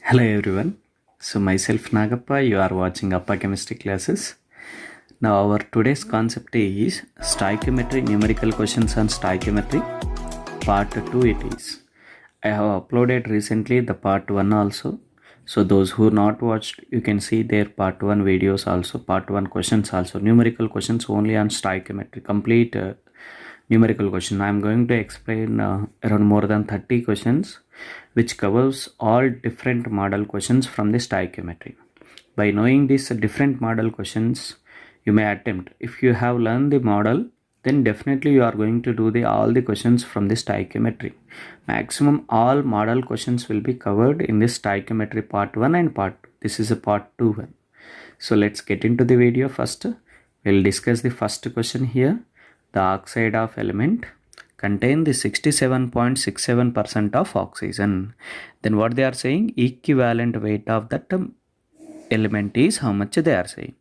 Hello everyone. So myself Nagappa, you are watching Appa Chemistry classes. Now our today's concept is stoichiometry, numerical questions on stoichiometry. Part 2 it is. I have uploaded recently the part 1 also. So those who not watched, you can see their part 1 videos also, part 1 questions also, numerical questions only on stoichiometry, complete numerical question. I am going to explain around more than 30 questions which covers all different model questions from the stoichiometry. By knowing these different model questions, you may attempt. If you have learned the model, then definitely you are going to do all the questions from the stoichiometry. Maximum all model questions will be covered in this stoichiometry part 1 and part 2. This is a part 2 one. So let's get into the video first. We'll discuss the first question here. The oxide of element contain the 67.67% of oxygen. Then what they are saying, equivalent weight of that element is how much they are saying.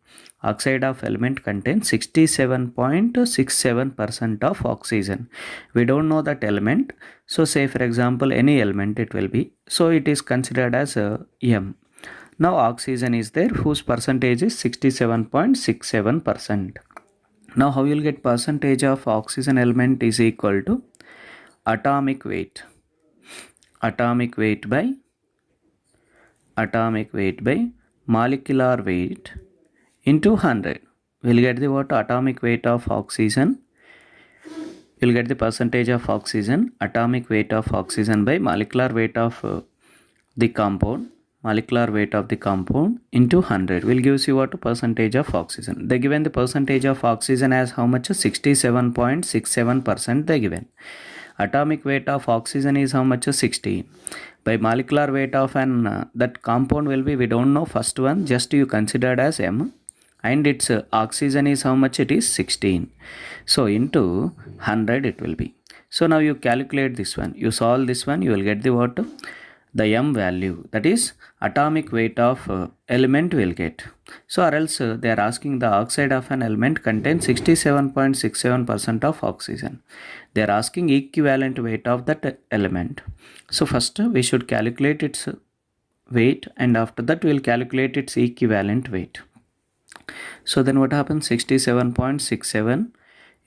Oxide of element contains 67.67% of oxygen. We don't know that element. So say for example any element it will be. So it is considered as M. Now oxygen is there whose percentage is 67.67%. Now how you will get percentage of oxygen element is equal to atomic weight. Atomic weight by molecular weight into 100. We'll get the what atomic weight of oxygen. You'll get the percentage of oxygen, atomic weight of oxygen by molecular weight of the compound. Molecular weight of the compound into 100 will give you what percentage of oxygen. They given the percentage of oxygen as how much? 67.67% they given. Atomic weight of oxygen is how much? 60. By molecular weight of that compound will be, we don't know first one, just you considered as M, and its oxygen is how much? It is 16. So into 100 it will be. So now you calculate this one, you solve this one, you will get the what? The M value, that is atomic weight of element will get. So or else they are asking the oxide of an element contains 67.67% of oxygen. They are asking equivalent weight of that element. So first we should calculate its weight, and after that we will calculate its equivalent weight. So then what happens? 67.67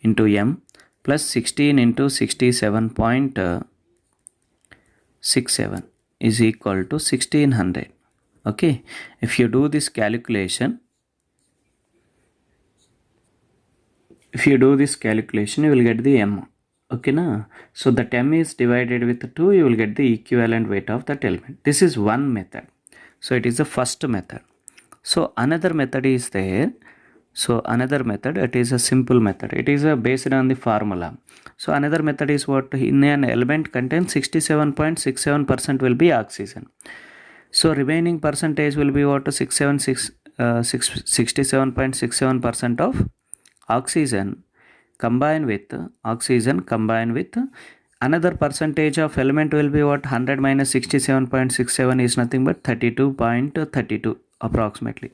into M plus 16 into 67.67 is equal to 1600. Okay, if you do this calculation, you will get the M. Okay na? So that M is divided with 2, you will get the equivalent weight of that element. This is one method. So it is the first method. So another method is there. So another method, it is a simple method. It is based on the formula. So another method is what? In an element contains 67.67% will be oxygen. So remaining percentage will be what? 67.67% of oxygen combined with another percentage of element will be what? 100 minus 67.67 is nothing but 32.32 approximately.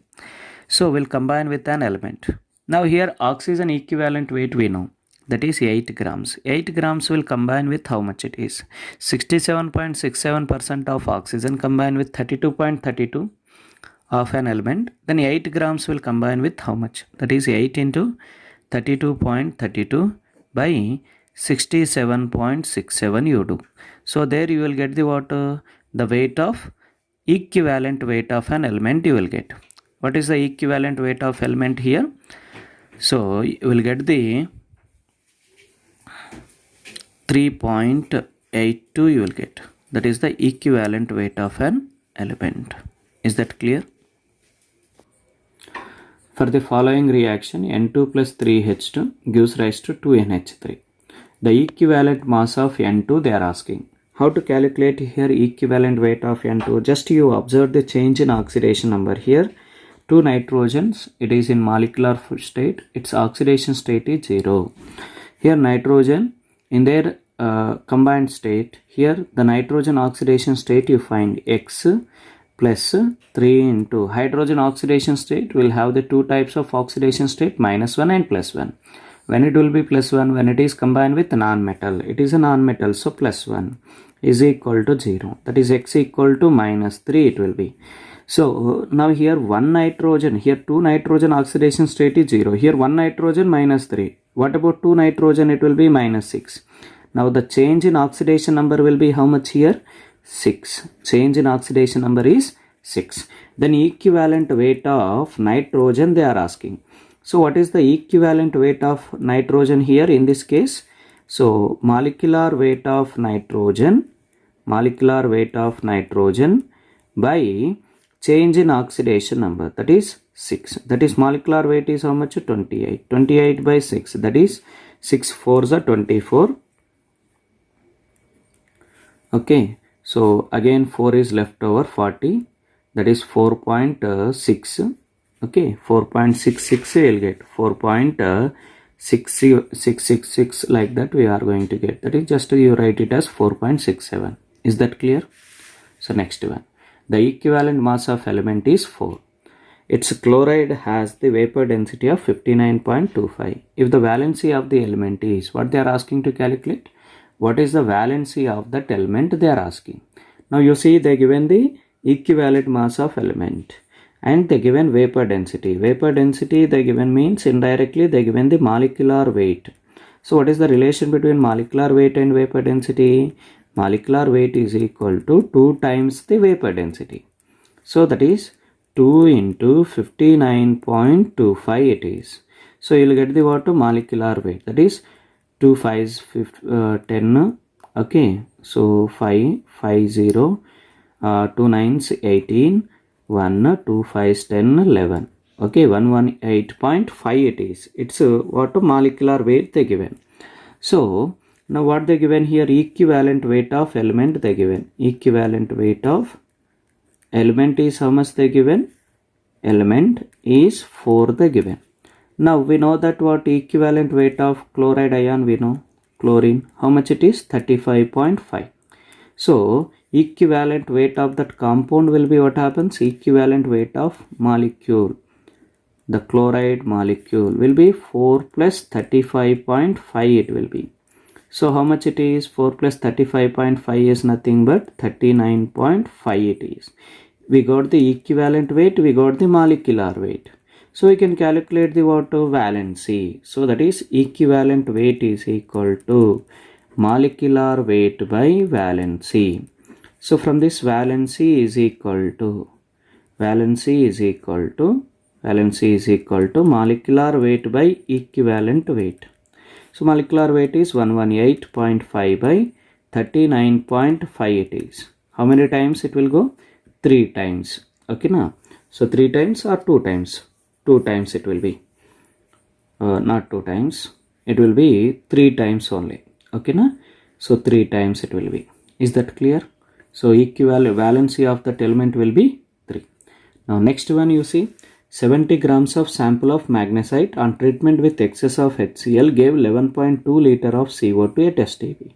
So we'll combine with an element. Now here oxygen equivalent weight we know, that is 8 grams. 8 grams will combine with how much it is? 67.67% of oxygen combined with 32.32 of an element. Then 8 grams will combine with how much? That is 8 into 32.32 by 67.67 you do. So there you will get the what? The weight of equivalent weight of an element you will get. What is the equivalent weight of element here? So you will get the 3.82 you will get. That is the equivalent weight of an element. Is that clear? For the following reaction, N2 plus 3H2 gives rise to 2NH3. The equivalent mass of N2 they are asking. How to calculate here equivalent weight of N2? Just you observe the change in oxidation number here. 2 nitrogens, it is in molecular state, its oxidation state is 0. Here nitrogen in their combined state, here the nitrogen oxidation state you find X plus 3 into hydrogen oxidation state will have the two types of oxidation state, -1 and +1. When it will be plus 1, when it is combined with non-metal, it is a non-metal, so plus 1 is equal to 0. That is x equal to minus 3 it will be. So now here 1 nitrogen, here 2 nitrogen oxidation state is 0. Here 1 nitrogen minus 3. What about 2 nitrogen? It will be minus 6. Now the change in oxidation number will be how much here? 6. Change in oxidation number is 6. Then equivalent weight of nitrogen they are asking. So what is the equivalent weight of nitrogen here in this case? So molecular weight of nitrogen by change in oxidation number, that is 6. That is molecular weight is how much? 28. 28 by 6, that is 6 4s are 24. Okay, so again 4 is left over, 40, that is 4.6. Okay, 4.66 we will get 4.6666 like that we are going to get. That is just you write it as 4.67. Is that clear? So next one. The equivalent mass of element is 4. Its chloride has the vapor density of 59.25. If the valency of the element is, what they are asking to calculate? What is the valency of that element they are asking? Now you see they given the equivalent mass of element and they given vapor density. Vapor density they given means indirectly they given the molecular weight. So what is the relation between molecular weight and vapor density? Molecular weight is equal to 2 times the vapor density. So that is 2 into 59.25 it is. So you will get the what? Molecular weight. That is 2 5s 10. Okay. So 5 5 0 2 9s 18 1 2 5s 10 11. Okay, 118.5 it is. It's what? Molecular weight they given. So now what they given here? Equivalent weight of element they given. Equivalent weight of element is how much they given? Element is 4 they given. Now we know that what equivalent weight of chloride ion we know. Chlorine, how much it is? 35.5. So equivalent weight of that compound will be what happens? Equivalent weight of molecule. The chloride molecule will be 4 plus 35.5 it will be. So how much it is? 4 plus 35.5 is nothing but 39.5 it is. We got the equivalent weight, we got the molecular weight. So we can calculate the what? Valency. So that is equivalent weight is equal to molecular weight by valency. So from this valency is equal to molecular weight by equivalent weight. So molecular weight is 118.5 by 39.5 it is. How many times it will go? 3 times. Okay now. So 3 times or 2 times? 2 times it will be. Not 2 times. It will be 3 times only. Okay now. So 3 times it will be. Is that clear? So equivalent valency of that element will be 3. Now next one you see. 70 grams of sample of magnesite on treatment with excess of HCl gave 11.2 liter of CO2 at STP.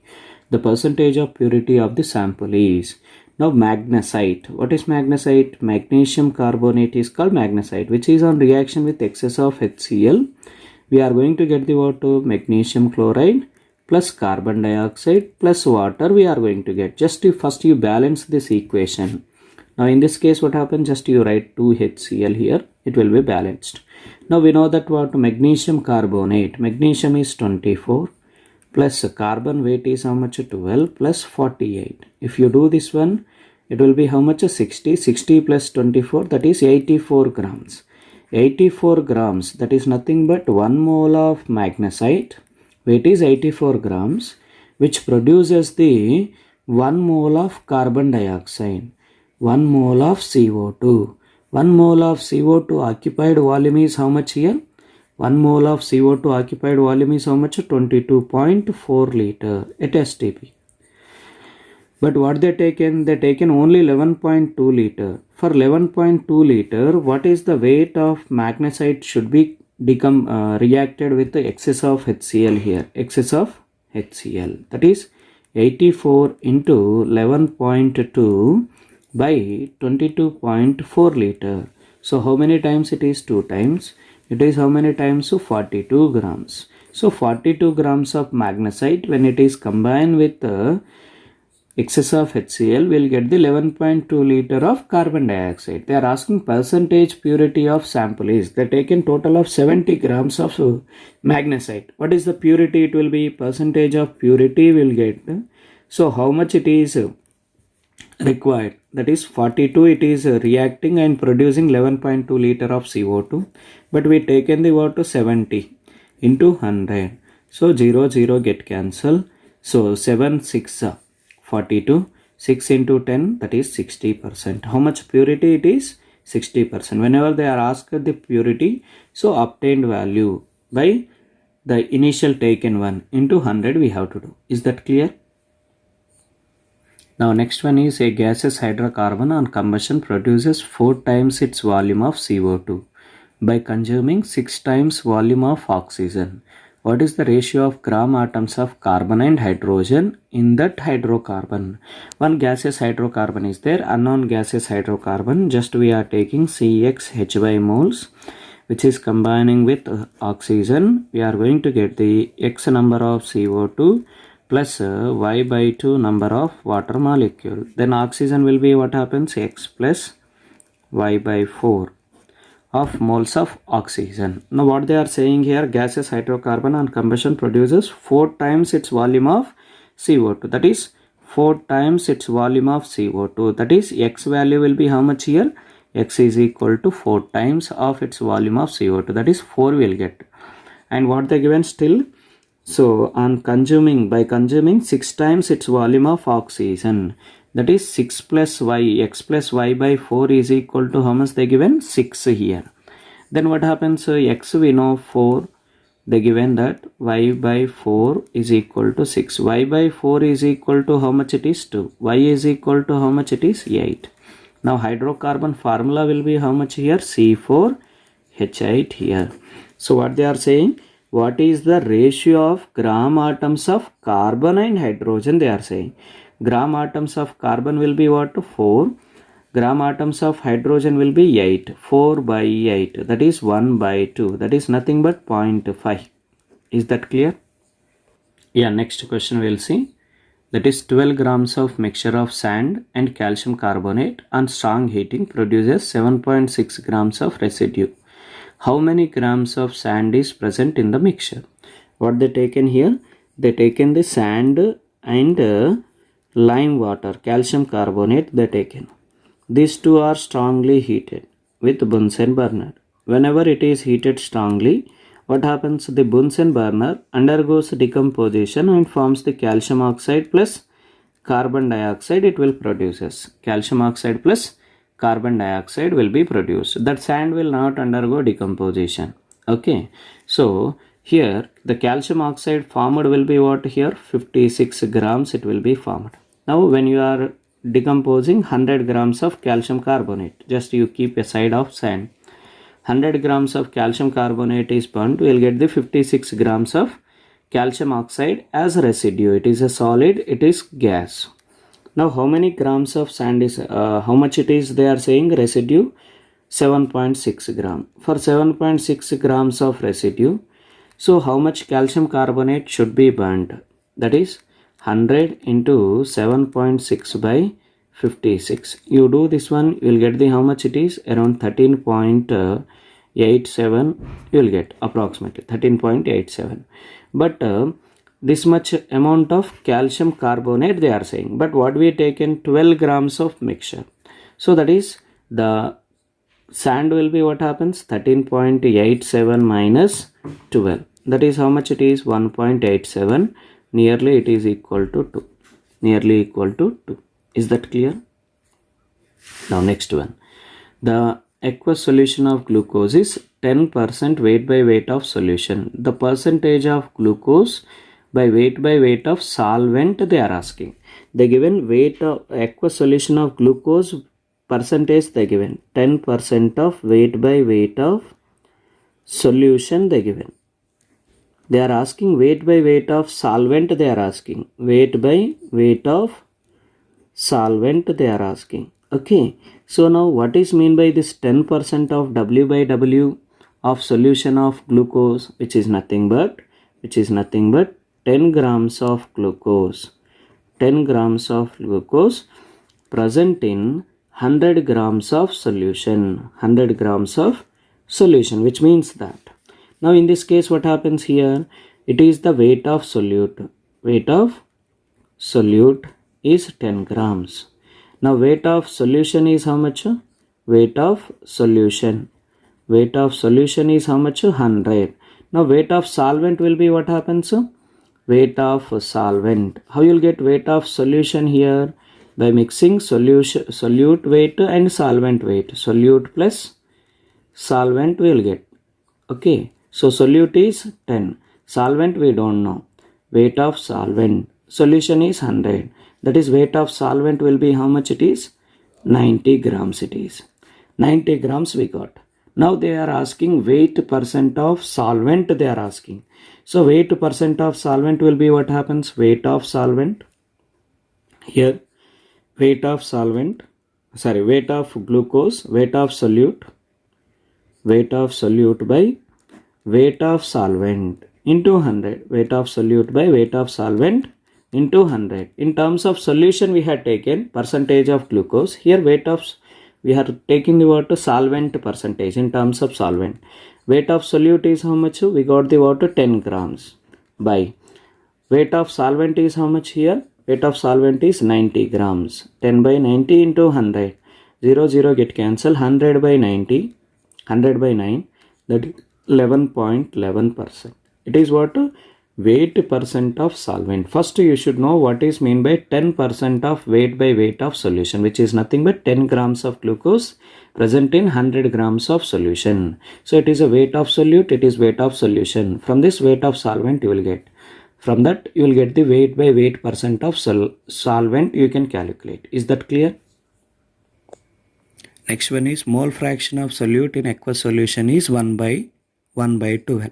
The percentage of purity of the sample is. Now magnesite. What is magnesite? Magnesium carbonate is called magnesite, which is on reaction with excess of HCl. We are going to get the what? Magnesium chloride plus carbon dioxide plus water we are going to get. Just first you balance this equation. Now in this case what happens? Just you write 2HCl here. It will be balanced. Now we know that what? Magnesium carbonate. Magnesium is 24 plus carbon weight is how much? 12 plus 48. If you do this one, it will be how much? 60. 60 plus 24, that is 84 grams. 84 grams, that is nothing but 1 mole of magnesite. Weight is 84 grams, which produces the 1 mole of carbon dioxide. 1 mole of CO2. 1 mole of CO2 occupied volume is how much here? 1 mole of CO2 occupied volume is how much? 22.4 liter at STP. But what they taken? They taken only 11.2 liter. For 11.2 liter, what is the weight of magnesite should be reacted with the excess of HCl here? Excess of HCl. That is 84 into 11.2 by 22.4 liter. So how many times it is? 2 times. It is how many times? So 42 grams. So 42 grams of magnesite, when it is combined with excess of HCl, we'll get the 11.2 liter of carbon dioxide. They are asking percentage purity of sample is. They taken total of 70 grams of magnesite. What is the purity? It will be percentage of purity we'll get. So how much it is required? That is 42. It is reacting and producing 11.2 liter of CO2. But we taken the water 70 into 100. So 0 0 get cancel. So 7 6 42. 6 into 10, that is 60%. How much purity it is? 60%. Whenever they are asked the purity, so obtained value by the initial taken one into 100 we have to do. Is that clear? Now next one is a gaseous hydrocarbon on combustion produces 4 times its volume of CO2 by consuming 6 times volume of oxygen. What is the ratio of gram atoms of carbon and hydrogen in that hydrocarbon? One gaseous hydrocarbon is there, unknown gaseous hydrocarbon. Just we are taking CXHY moles, which is combining with oxygen. We are going to get the X number of CO2 plus Y by 2 number of water molecule. Then oxygen will be what happens? X plus Y by 4 of moles of oxygen. Now what they are saying here, gaseous hydrocarbon on combustion produces 4 times its volume of CO2. That is 4 times its volume of CO2. That is X value will be how much here? X is equal to 4 times of its volume of CO2. That is 4 will get. And what they given still? So on consuming, by consuming 6 times its volume of oxygen. That is 6 plus y, x plus y by 4 is equal to how much they given? 6 here. Then what happens? X we know 4. They given that y by 4 is equal to 6. Y by 4 is equal to how much it is? 2. Y is equal to how much it is? 8. Now hydrocarbon formula will be how much here? C4H8 here. So what they are saying? What is the ratio of gram atoms of carbon and hydrogen? They are saying gram atoms of carbon will be what? 4. Gram atoms of hydrogen will be 8. 4 by 8. That is 1 by 2. That is nothing but 0.5. Is that clear? Yeah, next question we'll see. That is 12 grams of mixture of sand and calcium carbonate on strong heating produces 7.6 grams of residue. How many grams of sand is present in the mixture? What they taken here? They taken the sand and lime water, calcium carbonate they taken. These two are strongly heated with Bunsen burner. Whenever it is heated strongly, what happens? The Bunsen burner undergoes decomposition and forms the calcium oxide plus carbon dioxide. It will produces calcium oxide plus carbon dioxide will be produced. That sand will not undergo decomposition. Okay. So here the calcium oxide formed will be what here? 56 grams it will be formed. Now when you are decomposing 100 grams of calcium carbonate, just you keep a side of sand. 100 grams of calcium carbonate is burnt, we will get the 56 grams of calcium oxide as residue. It is a solid, it is gas. Now how many grams of sand is, how much it is they are saying residue? 7.6 gram. For 7.6 grams of residue, so how much calcium carbonate should be burnt? That is 100 into 7.6 by 56. You do this one, you will get the how much it is? Around 13.87 you will get approximately 13.87. But this much amount of calcium carbonate they are saying. But what we taken 12 grams of mixture. So that is the sand will be what happens? 13.87 minus 12. That is how much it is? 1.87. Nearly it is equal to 2. Nearly equal to 2. Is that clear? Now next one. The aqueous solution of glucose is 10% weight by weight of solution. The percentage of glucose by weight of solvent they are asking. They given weight of aqueous solution of glucose percentage they given. 10% of weight by weight of solution they given. They are asking weight by weight of solvent they are asking. Weight by weight of solvent they are asking. Okay. So now what is mean by this 10% of W by W of solution of glucose, which is nothing but which is nothing but 10 grams of glucose. 10 grams of glucose present in 100 grams of solution. 100 grams of solution, which means that. Now in this case, what happens here? It is the weight of solute. Weight of solute is 10 grams. Now weight of solution is how much? Weight of solution. Weight of solution is how much? 100. Now weight of solvent will be what happens? Weight of solvent. How you will get weight of solution here? By mixing solute weight and solvent weight. Solute plus solvent we will get. Okay. So solute is 10. Solvent we don't know. Weight of solvent. Solution is 100. That is weight of solvent will be how much it is? 90 grams it is. 90 grams we got. Now they are asking weight percent of solvent they are asking. So weight percent of solvent will be what happens? Weight of solvent. Here weight of solvent, weight of glucose, weight of solute by weight of solvent into 100. Weight of solute by weight of solvent into 100. In terms of solution we had taken percentage of glucose. Here we are taking the water solvent percentage in terms of solvent. Weight of solute is how much? We got the water 10 grams by weight of solvent is how much here? Weight of solvent is 90 grams. 10 by 90 into 100. 0 get cancelled. 100 by 90. 100 by 9. That is 11.11%. It is what? Weight percent of solvent. First you should know what is mean by 10% of weight by weight of solution, which is nothing but 10 grams of glucose present in 100 grams of solution. So it is a weight of solute, it is weight of solution. From this weight of solvent you will get. From that you will get the weight by weight percent of solvent you can calculate. Is that clear? Next one is mole fraction of solute in aqueous solution is 1 by 12.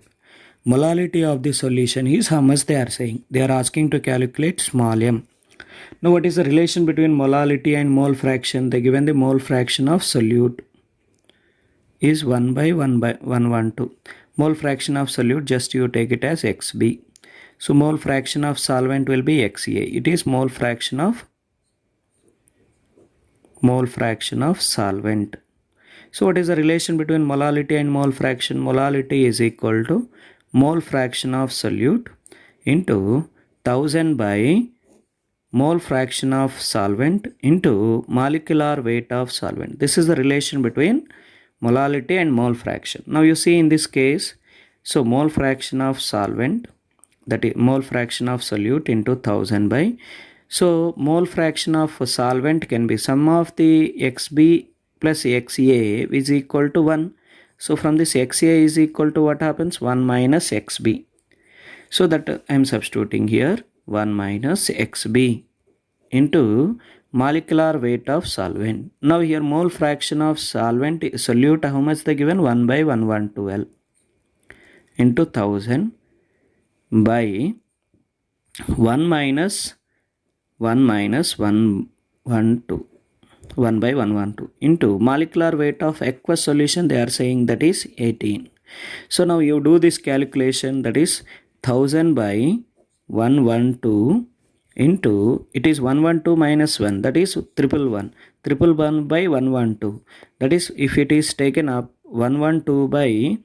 Molality of the solution is how much they are saying. They are asking to calculate small m. Now what is the relation between molality and mole fraction? They given the mole fraction of solute is 1 by 112. Mole fraction of solute, just you take it as xb. So mole fraction of solvent will be xa. It is mole fraction of solvent. So what is the relation between molality and mole fraction? Molality is equal to mole fraction of solute into 1000 by mole fraction of solvent into molecular weight of solvent. This is the relation between molality and mole fraction. Now you see in this case, so mole fraction of solvent, that is mole fraction of solute into 1000 by, so mole fraction of solvent can be sum of the xb plus xa is equal to 1. So from this xa is equal to what happens? 1 minus xb. So that I am substituting here 1 minus xb into molecular weight of solvent. Now here mole fraction of solvent solute how much they given? 1 by 112 into 1000 by 1 minus 112 1 by 112 into molecular weight of aqueous solution. They are saying that is 18. So now you do this calculation, that is 1000 by 112 into, it is 112 minus 1, that is 111. 111 by 112, that is if it is taken up 112 by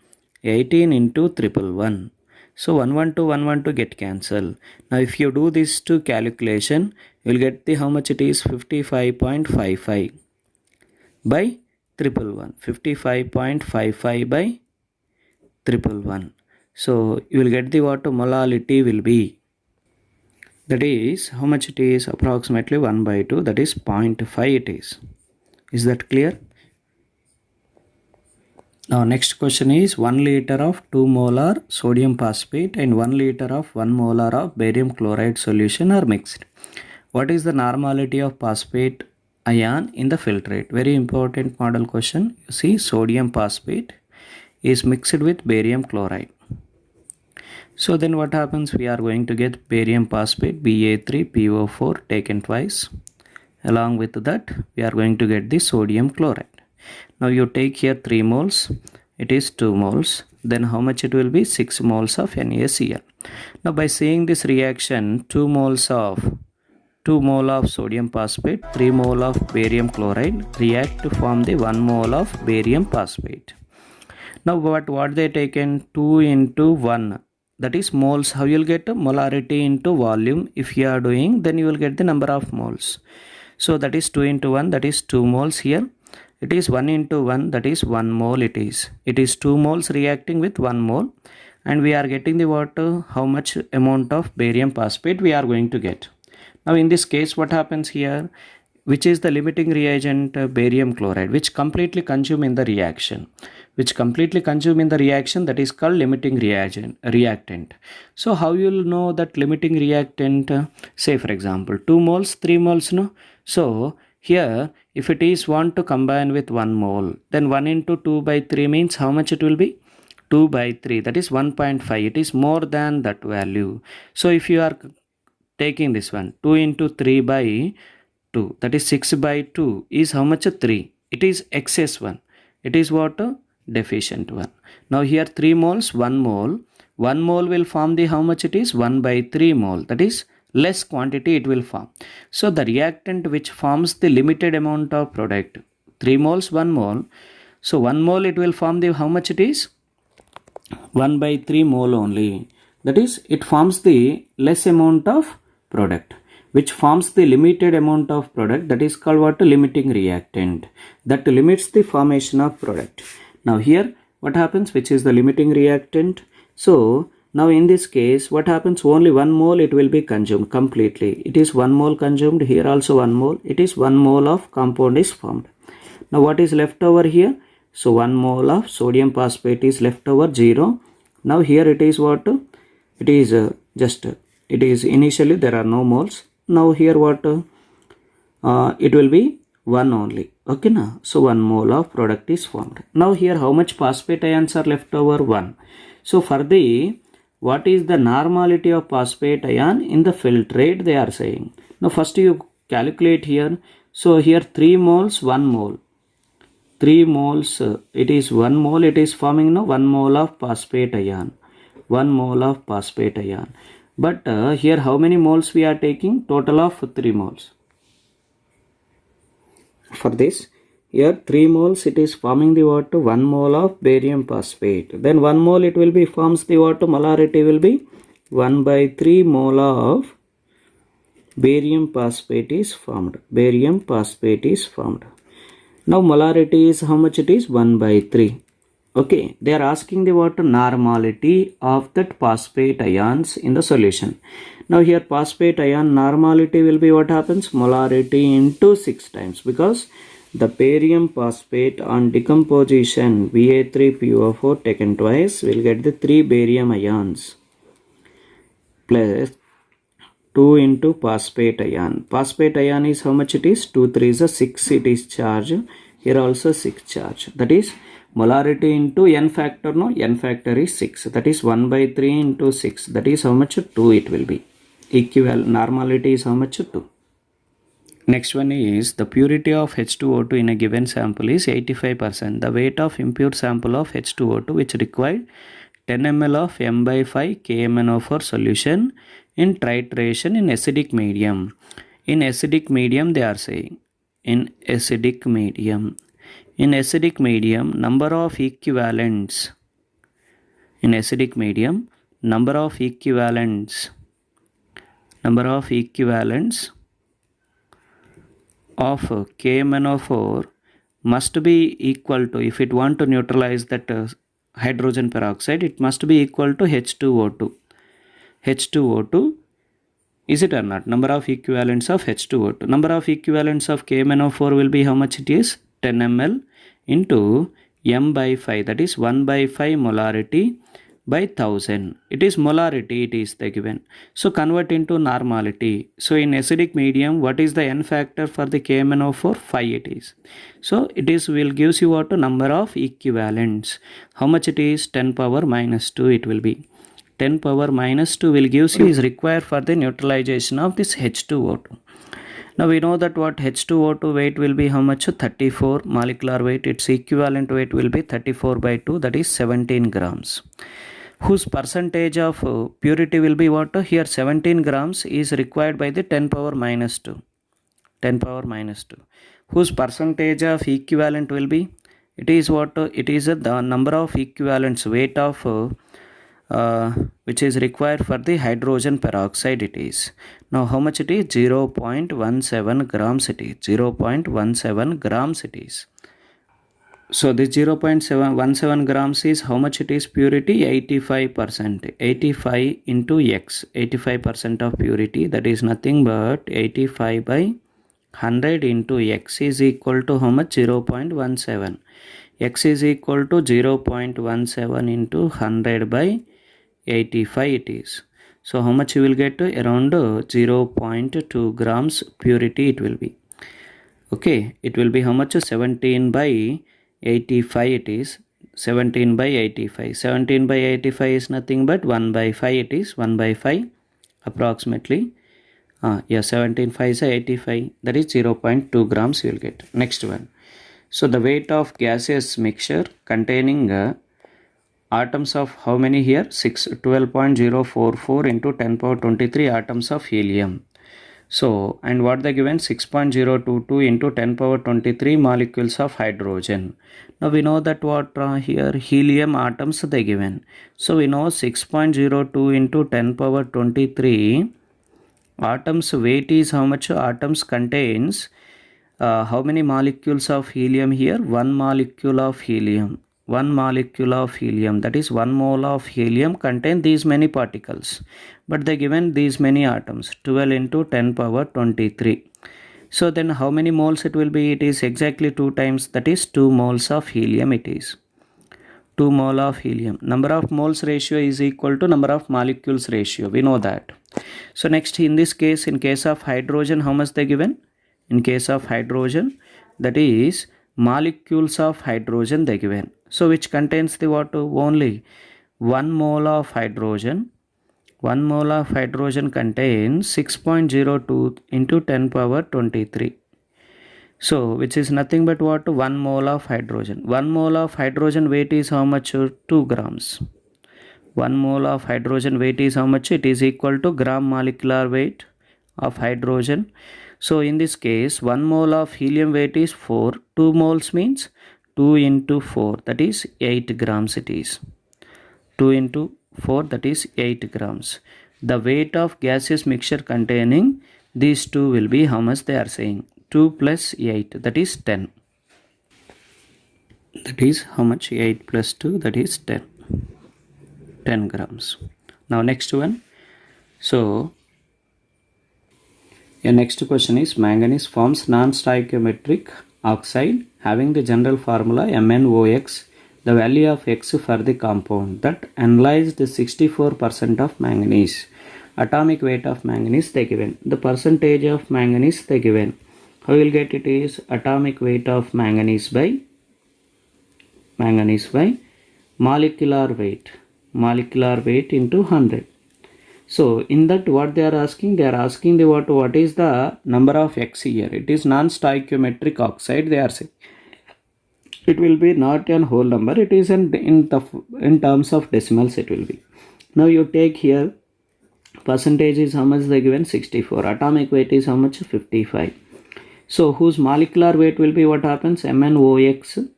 18 into 111. So 112 get cancelled. Now if you do this two calculation, you will get the how much it is? 55.55 by 111. 55.55 by 111. So you will get the what molality will be. That is how much it is? Approximately 1 by 2, that is 0.5 it is. Is that clear? Now next question is 1 liter of 2 molar sodium phosphate and 1 liter of 1 molar of barium chloride solution are mixed. What is the normality of phosphate ion in the filtrate? Very important model question. You see sodium phosphate is mixed with barium chloride. So then what happens? We are going to get barium phosphate Ba3PO4 taken twice. Along with that we are going to get the sodium chloride. Now you take here 3 moles, it is 2 moles, then how much it will be? 6 moles of NaCl. Now by seeing this reaction, 2 mole of sodium phosphate, 3 mole of barium chloride react to form the 1 mole of barium phosphate. Now what they taken? 2 into 1, that is moles. How you will get molarity into volume? If you are doing, then you will get the number of moles. So that is 2 into 1, that is 2 moles here. It is 1 into 1, that is 1 mole it is. It is 2 moles reacting with 1 mole, and we are getting the water, how much amount of barium phosphate we are going to get. Now in this case, what happens here? Which is the limiting reagent? Barium chloride, which completely consume in the reaction. That is called limiting reactant. So how you will know that limiting reactant? Say for example 2 moles, 3 moles, no? So here if it is want to combine with 1 mole, then 1 into 2 by 3 means how much it will be? 2 by 3, that is 1.5. It is more than that value. So if you are taking this one, 2 into 3 by 2, that is 6 by 2 is how much? 3. It is excess one. It is what? Deficient one. Now here 3 moles, 1 mole. 1 mole will form the how much it is? 1 by 3 mole. That is less quantity it will form. So the reactant which forms the limited amount of product, 3 moles, 1 mole. So 1 mole it will form the how much it is? 1 by 3 mole only. That is, it forms the less amount of product, which forms the limited amount of product. That is called what? Limiting reactant. That limits the formation of product. Now here what happens? Which is the limiting reactant? So now in this case what happens? Only 1 mole it will be consumed completely. It is 1 mole consumed. Here also 1 mole. It is 1 mole of compound is formed. Now what is left over here? So 1 mole of sodium phosphate is left over, 0. Now here it is what? It is it is initially there are no moles. Now here what? It will be 1 only. Okay na? So 1 mole of product is formed. Now here how much phosphate ions are left over? 1. So for the what is the normality of phosphate ion in the filtrate they are saying. Now first you calculate here. So here 3 moles, 1 mole. 3 moles, it is 1 mole, it is forming now 1 mole of phosphate ion. 1 mole of phosphate ion. But here how many moles we are taking? Total of 3 moles. For this, here 3 moles it is forming the what? 1 mole of barium phosphate. Then 1 mole it will be forms the what? Molarity will be 1 by 3 mole of barium phosphate is formed. Barium phosphate is formed. Now molarity is how much it is? 1 by 3. Okay, they are asking the what? Normality of that phosphate ions in the solution. Now here phosphate ion normality will be what happens? Molarity into 6 times, because the barium phosphate on decomposition Ba3PO4 taken twice will get the 3 barium ions plus 2 into phosphate ion. Phosphate ion is how much it is? 2 3 is a 6 it is charge. Here also 6 charge. That is molarity into n factor, no? N factor is 6. That is 1 by 3 into 6. That is how much? 2 it will be. Equivalent normality is how much? 2. Next one is the purity of H2O2 in a given sample is 85%. The weight of impure sample of H2O2 which required 10 ml of m by 5 KMnO4 solution in titration in acidic medium. In acidic medium they are saying. In acidic medium. In acidic medium, number of equivalents. In acidic medium, number of equivalents of KMnO4 must be equal to, if it want to neutralize that hydrogen peroxide, it must be equal to H2O2. H2O2, is it or not? Number of equivalents of H2O2. Number of equivalents of KMnO4 will be how much it is? 10 ml into m by 5, that is 1 by 5 molarity by 1000. It is molarity, it is the given. So convert into normality. So in acidic medium, what is the n factor for the KMnO4? 5 it is. So it is will gives you what? Number of equivalents. How much it is? 10 power minus 2 it will be. 10 power minus 2 will gives you is required for the neutralization of this H2O2. Now we know that what H2O2 weight will be how much? 34 molecular weight. Its equivalent weight will be 34 by 2, that is 17 grams. whose percentage of purity will be what? Here 17 grams is required by the 10 power minus 2. 10 power minus 2. Whose percentage of equivalent will be? It is what? It is the number of equivalents, weight of which is required for the hydrogen peroxide it is. Now how much it is? 0.17 grams it is. 0.17 grams it is. So this 0.717 grams is how much it is purity? 85%. 85 into x. 85% of purity, that is nothing but 85 by 100 into x is equal to how much? 0.17. X is equal to 0.17 into 100 by 85 it is. So how much you will get? Around 0.2 grams purity it will be. Okay, it will be how much? 17 by 85 it is. 17 by 85. 17 by 85 is nothing but 1 by 5 it is. 1 by 5 approximately. 17 5 is 85. That is 0.2 grams you will get. Next one. So the weight of gaseous mixture containing atoms of how many here? 12.044 into 10 power 23 atoms of helium. So, and what they given? 6.022 into 10 power 23 molecules of hydrogen. Now we know that what here helium atoms they given. So we know 6.02 into 10 power 23 atoms weight is how much? Atoms contains how many molecules of helium here? 1 molecule of helium. 1 molecule of helium, that is 1 mole of helium contain these many particles, but they given these many atoms, 12 into 10 power 23. So then how many moles it will be? It is exactly 2 times, that is 2 moles of helium it is. 2 mole of helium. Number of moles ratio is equal to number of molecules ratio, we know that. So next in this case, in case of hydrogen, how much they given? In case of hydrogen, that is molecules of hydrogen they given. So which contains the what? Only 1 mole of hydrogen. 1 mole of hydrogen contains 6.02 into 10 power 23. So which is nothing but what? 1 mole of hydrogen. 1 mole of hydrogen weight is how much? 2 grams. 1 mole of hydrogen weight is how much? It is equal to gram molecular weight of hydrogen. So in this case 1 mole of helium weight is 4. 2 moles means 2 into 4, that is 8 grams it is. 2 into 4, that is 8 grams. The weight of gaseous mixture containing these two will be how much they are saying? 2 plus 8, that is 10. That is how much? 8 plus 2, that is 10. 10 grams. Now next one. So your next question is manganese forms non-stoichiometric oxide having the general formula MnOx, the value of X for the compound that analyzed 64% of manganese. Atomic weight of manganese they given. The percentage of manganese they given. How you will get it is atomic weight of manganese by molecular weight. Molecular weight into 100. So in that what they are asking? They are asking the what is the number of X here? It is non-stoichiometric oxide they are saying. It will be not a whole number, it is in terms of decimals it will be. Now you take here percentage is how much they given? 64. Atomic weight is how much? 55. So whose molecular weight will be what happens? MnOx.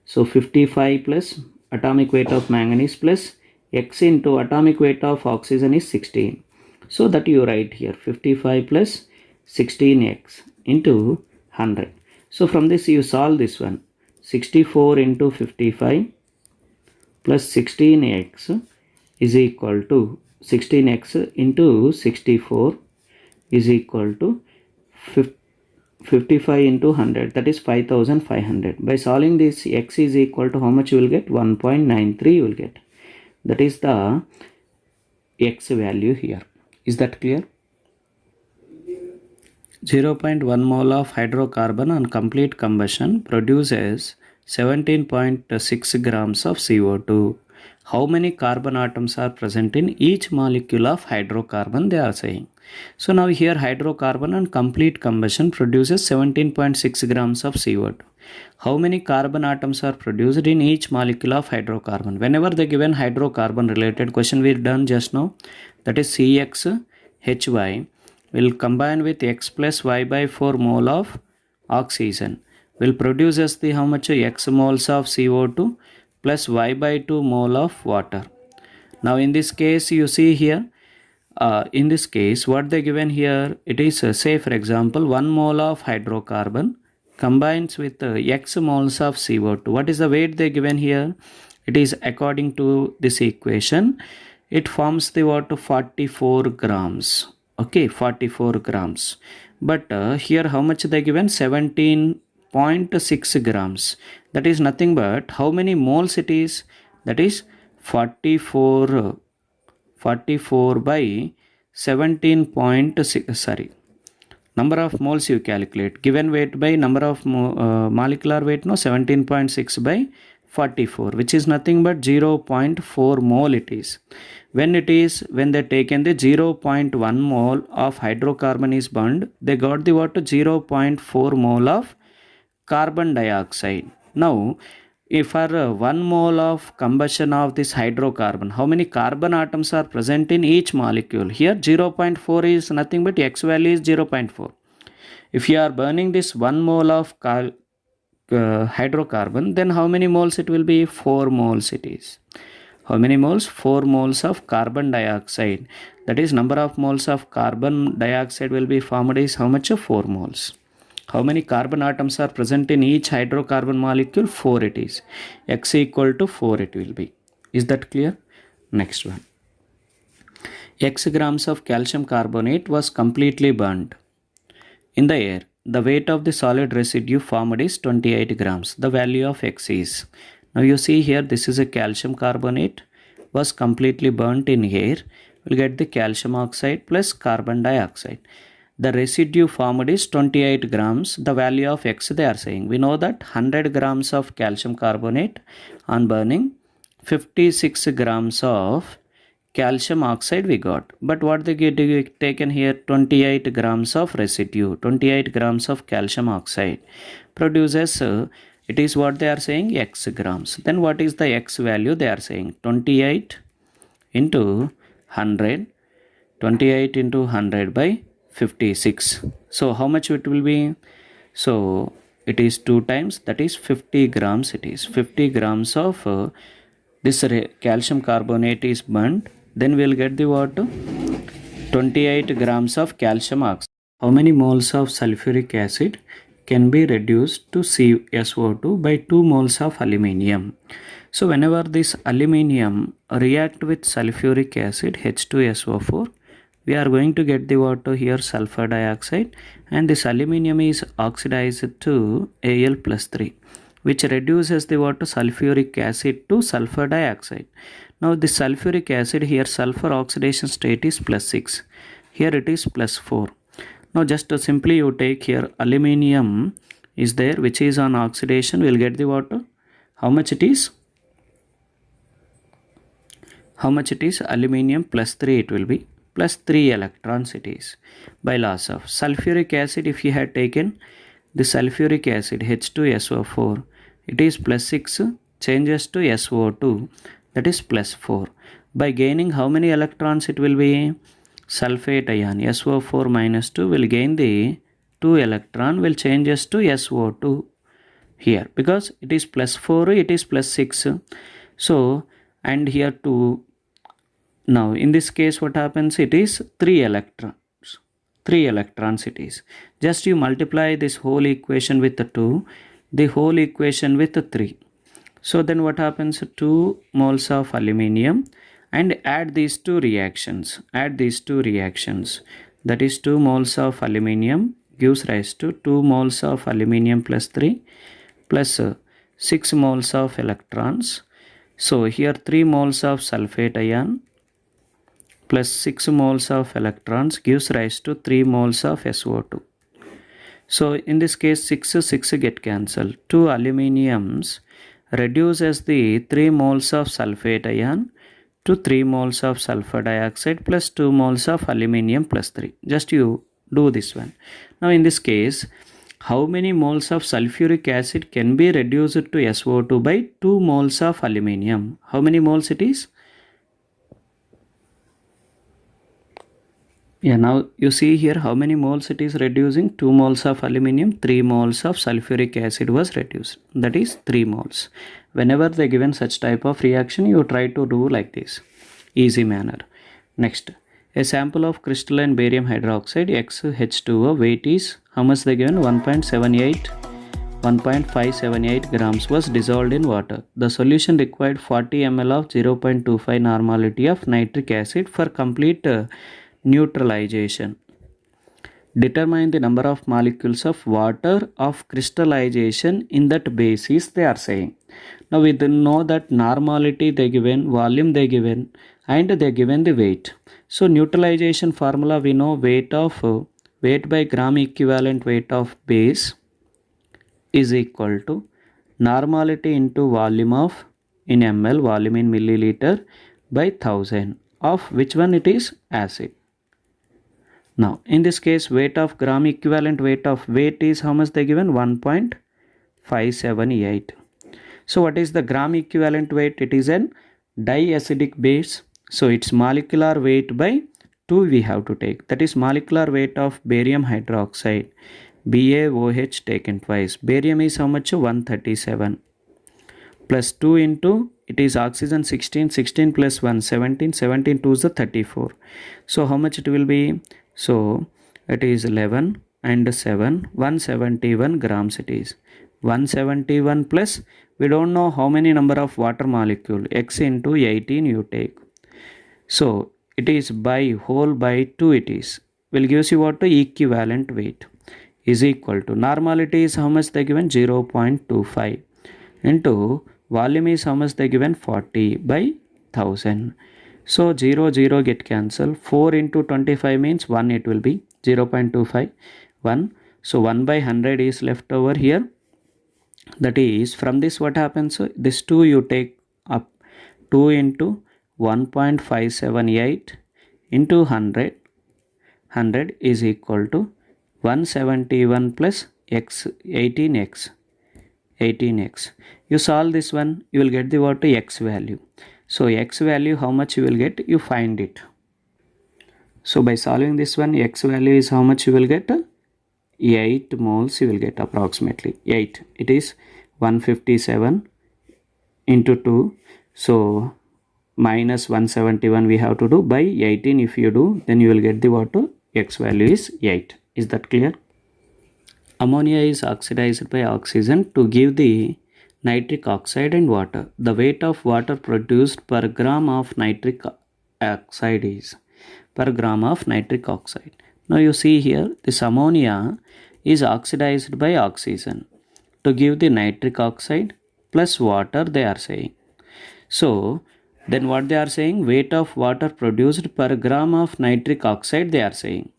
So 55 plus atomic weight of manganese plus X into atomic weight of oxygen is 16. So that you write here 55 plus 16x into 100. So from this you solve this one. 64 into 55 plus 16x is equal to 16x into 64 is equal to 55 into 100, that is 5500. By solving this, x is equal to how much you will get? 1.93 you will get. That is the x value here. Is that clear? 0.1 mole of hydrocarbon on complete combustion produces 17.6 grams of CO2. how many carbon atoms are present in each molecule of hydrocarbon they are saying. So now here hydrocarbon on complete combustion produces 17.6 grams of CO2. How many carbon atoms are produced in each molecule of hydrocarbon? Whenever they given hydrocarbon related question we done just now, that is CXHY will combine with X plus Y by 4 mole of oxygen will produce as the how much X moles of CO2 plus Y by 2 mole of water. Now in this case you see here in this case what they given here, it is say for example 1 mole of hydrocarbon combines with X moles of CO2. What is the weight they given here? It is according to this equation it forms the what 44 grams. Okay, 44 grams. But here how much they given? 17.6 grams. That is nothing but how many moles it is? That is 44 by 17.6, number of moles you calculate, given weight by number of molecular weight, no, 17.6 by 44, which is nothing but 0.4 mole it is. When they taken the 0.1 mole of hydrocarbon is burned, they got the what 0.4 mole of carbon dioxide. Now if for 1 mole of combustion of this hydrocarbon, how many carbon atoms are present in each molecule? Here 0.4 is nothing but X value is 0.4. If you are burning this 1 mole of hydrocarbon, then how many moles it will be? 4 moles it is. How many moles? 4 moles of carbon dioxide. That is number of moles of carbon dioxide will be formed is how much? 4 moles. How many carbon atoms are present in each hydrocarbon molecule? 4 it is. X equal to 4 it will be. Is that clear? Next one. X grams of calcium carbonate was completely burnt in the air. The weight of the solid residue formed is 28 grams. The value of X is. Now you see here this is a calcium carbonate was completely burnt in air. We'll get the calcium oxide plus carbon dioxide. The residue formed is 28 grams. The value of X they are saying. We know that 100 grams of calcium carbonate on burning, 56 grams of calcium oxide we got. But what they get taken here? 28 grams of residue. 28 grams of calcium oxide produces, it is what they are saying, X grams. Then what is the X value they are saying? 28 into 100. 28 into 100 by 56. So how much it will be? So it is 2 times, that is 50 grams it is. 50 grams of this calcium carbonate is burnt. Then we will get the what? 28 grams of calcium oxide. How many moles of sulfuric acid can be reduced to CSO2 by 2 moles of aluminium? So whenever this aluminium react with sulfuric acid H2SO4, we are going to get the water here sulfur dioxide, and this aluminium is oxidized to Al plus 3, which reduces the water sulfuric acid to sulfur dioxide. Now the sulfuric acid here sulfur oxidation state is plus 6. Here it is plus 4. Now just simply you take here aluminium is there which is on oxidation, we will get the water. How much it is? How much it is? Aluminium plus 3 it will be. Plus 3 electrons it is by loss of sulfuric acid. If you had taken the sulfuric acid H2SO4, it is plus 6 changes to SO2, that is plus 4. By gaining how many electrons it will be? Sulfate ion SO4 minus 2 will gain the 2 electron, will changes to SO2 here because it is plus 4, it is plus 6. So and here 2. Now in this case what happens? It is 3 electrons. 3 electrons it is. Just you multiply this whole equation with the 2, the whole equation with the 3. So then what happens? 2 moles of aluminium, and add these two reactions. Add these two reactions. That is 2 moles of aluminium gives rise to 2 moles of aluminium plus 3 plus 6 moles of electrons. So here 3 moles of sulfate ion plus 6 moles of electrons gives rise to 3 moles of SO2. So in this case 6 get cancelled. 2 aluminiums reduces the 3 moles of sulfate ion to 3 moles of sulfur dioxide plus 2 moles of aluminium plus 3. Just you do this one. Now in this case, how many moles of sulfuric acid can be reduced to SO2 by 2 moles of aluminium? How many moles it is? Yeah, now you see here how many moles it is reducing. 2 moles of aluminium, 3 moles of sulfuric acid was reduced. That is 3 moles. Whenever they given such type of reaction, you try to do like this. Easy manner. Next, a sample of crystalline barium hydroxide XH2O, weight is how much they given? 1.578 grams was dissolved in water. The solution required 40 ml of 0.25 normality of nitric acid for complete neutralization. Determine the number of molecules of water of crystallization in that basis they are saying. Now we know that normality they given, volume they given, and they given the weight. So neutralization formula we know weight by gram equivalent weight of base is equal to normality into volume of in ml, volume in milliliter by 1000 of which one it is? Acid. Now in this case weight of gram equivalent weight is how much they given? 1.578. So what is the gram equivalent weight? It is an diacidic base. So its molecular weight by 2 we have to take. That is molecular weight of barium hydroxide. BaOH taken twice. Barium is how much? 137. Plus 2 into it is oxygen 16. 16 plus 1 17. 17 2 is the 34. So how much it will be? So it is 11 and 7. 171 grams it is. 171 plus we don't know how many number of water molecule. X into 18 you take. So it is by whole by 2 it is. Will gives you what? Equivalent weight is equal to normality is how much they given? 0.25 into volume is how much they given? 40 by 1000. So 0 0 get cancelled. 4 into 25 means 1 it will be 0.25 1. So 1 by 100 is left over here. That is from this what happens? This 2 you take up. 2 into 1.578 into 100. 100 is equal to 171 plus x 18x. 18x. You solve this one, you will get the what? X value. So x value how much you will get? You find it. So by solving this one, x value is how much you will get? 8 moles you will get approximately. 8. It is 157 into 2. So minus 171 we have to do by 18 if you do, then you will get the what? X value is 8. Is that clear? Ammonia is oxidized by oxygen to give the nitric oxide and water. The weight of water produced per gram of nitric oxide is per gram of nitric oxide. Now you see here this ammonia is oxidized by oxygen to give the nitric oxide plus water they are saying. So then what they are saying? Weight of water produced per gram of nitric oxide they are saying.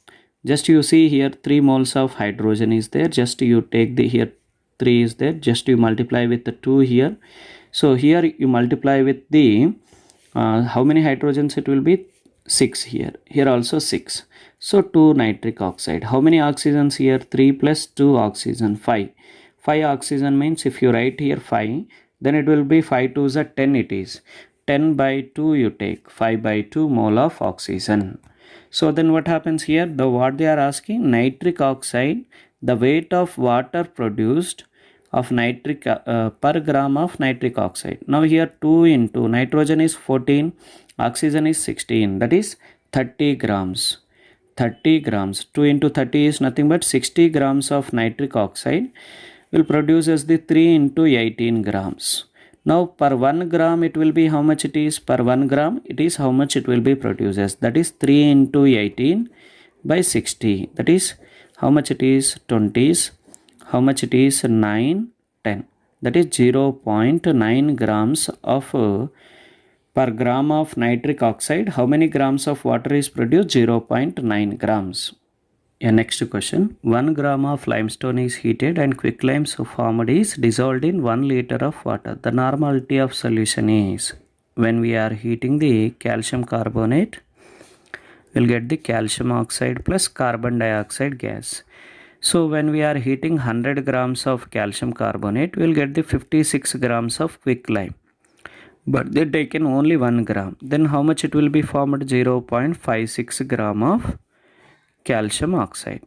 Just you see here 3 moles of hydrogen is there. Just you take the here 3 is there. Just you multiply with the 2 here. So here you multiply with the how many hydrogens it will be? 6 here. Here also 6. So 2 nitric oxide. How many oxygens here? 3 plus 2 oxygen 5. 5 oxygen means if you write here 5, then it will be 5 2 is a 10 it is. 10 by 2 you take 5 by 2 mole of oxygen. So then what happens here? What they are asking? Nitric oxide, the weight of water produced of nitric per gram of nitric oxide. Now here 2 into nitrogen is 14, oxygen is 16, that is 30 grams. 30 grams. 2 into 30 is nothing but 60 grams of nitric oxide will produce as the 3 into 18 grams. Now per 1 gram it will be how much it is? Per 1 gram it is how much it will be produced as? That is 3 into 18 by 60. That is how much it is? 20s. How much it is? 9, 10. That is 0.9 grams of per gram of nitric oxide. How many grams of water is produced? 0.9 grams. Next question. 1 gram of limestone is heated and quicklime formed is dissolved in 1 liter of water. The normality of solution is, when we are heating the calcium carbonate, we'll get the calcium oxide plus carbon dioxide gas. So when we are heating 100 grams of calcium carbonate, we'll get the 56 grams of quicklime. But they taken only 1 gram. Then how much it will be formed? 0.56 gram of calcium oxide.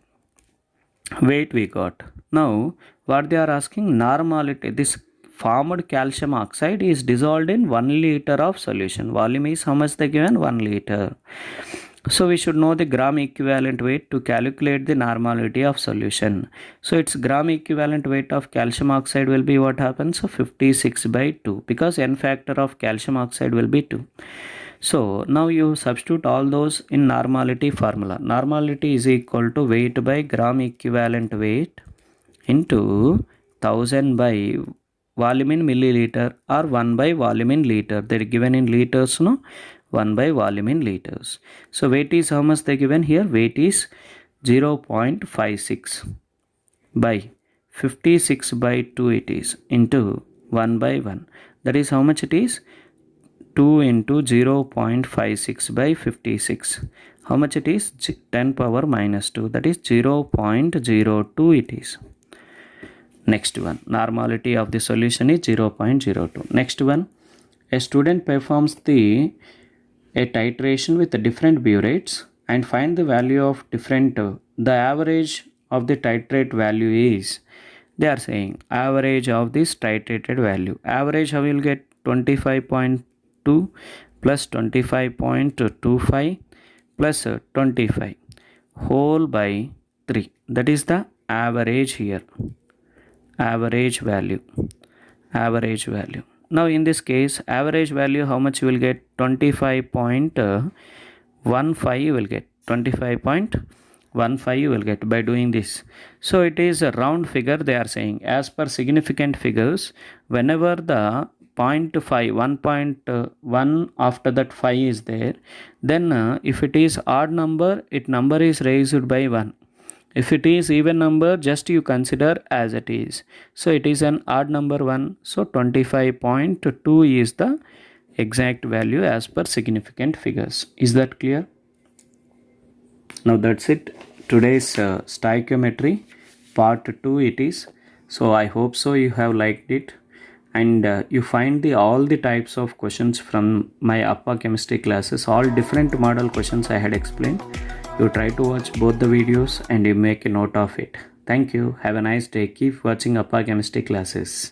Weight we got. Now what they are asking, normality. This formed calcium oxide is dissolved in 1 liter of solution. Volume is how much they given? 1 liter. So we should know the gram equivalent weight to calculate the normality of solution. So its gram equivalent weight of calcium oxide will be what happens? So 56 by 2, because N factor of calcium oxide will be 2. So now you substitute all those in normality formula. Normality is equal to weight by gram equivalent weight into 1000 by volume in milliliter, or 1 by volume in liter. They are given in liters, no? 1 by volume in liters. So weight is how much they given here? Weight is 0.56 by 56 by 2 it is, into 1 by 1. That is how much it is? 2 into 0.56 by 56. How much it is? 10 power minus 2. That is 0.02 it is. Next one. Normality of the solution is 0.02. Next one. A student performs a titration with different borates and find the value of different, the average of the titrate value is, they are saying average of this titrated value. Average how you will get? 25.2 plus 25.25 plus 25 whole by 3. That is the average here. Average value. Average value. Now in this case, average value how much you will get? 25.15 you will get. 25.15 you will get by doing this. So it is a round figure they are saying. As per significant figures, whenever the 0.5, 1.1 after that 5 is there, then if it is odd number, its number is raised by 1. If it is even number, just you consider as it is. So it is an odd number 1. So 25.2 is the exact value as per significant figures. Is that clear? Now that's it. Today's stoichiometry part 2 it is. So I hope so you have liked it, and you find all the types of questions from my Appa chemistry classes. All different model questions I had explained. You try to watch both the videos and you make a note of it. Thank you. Have a nice day. Keep watching Appa chemistry classes.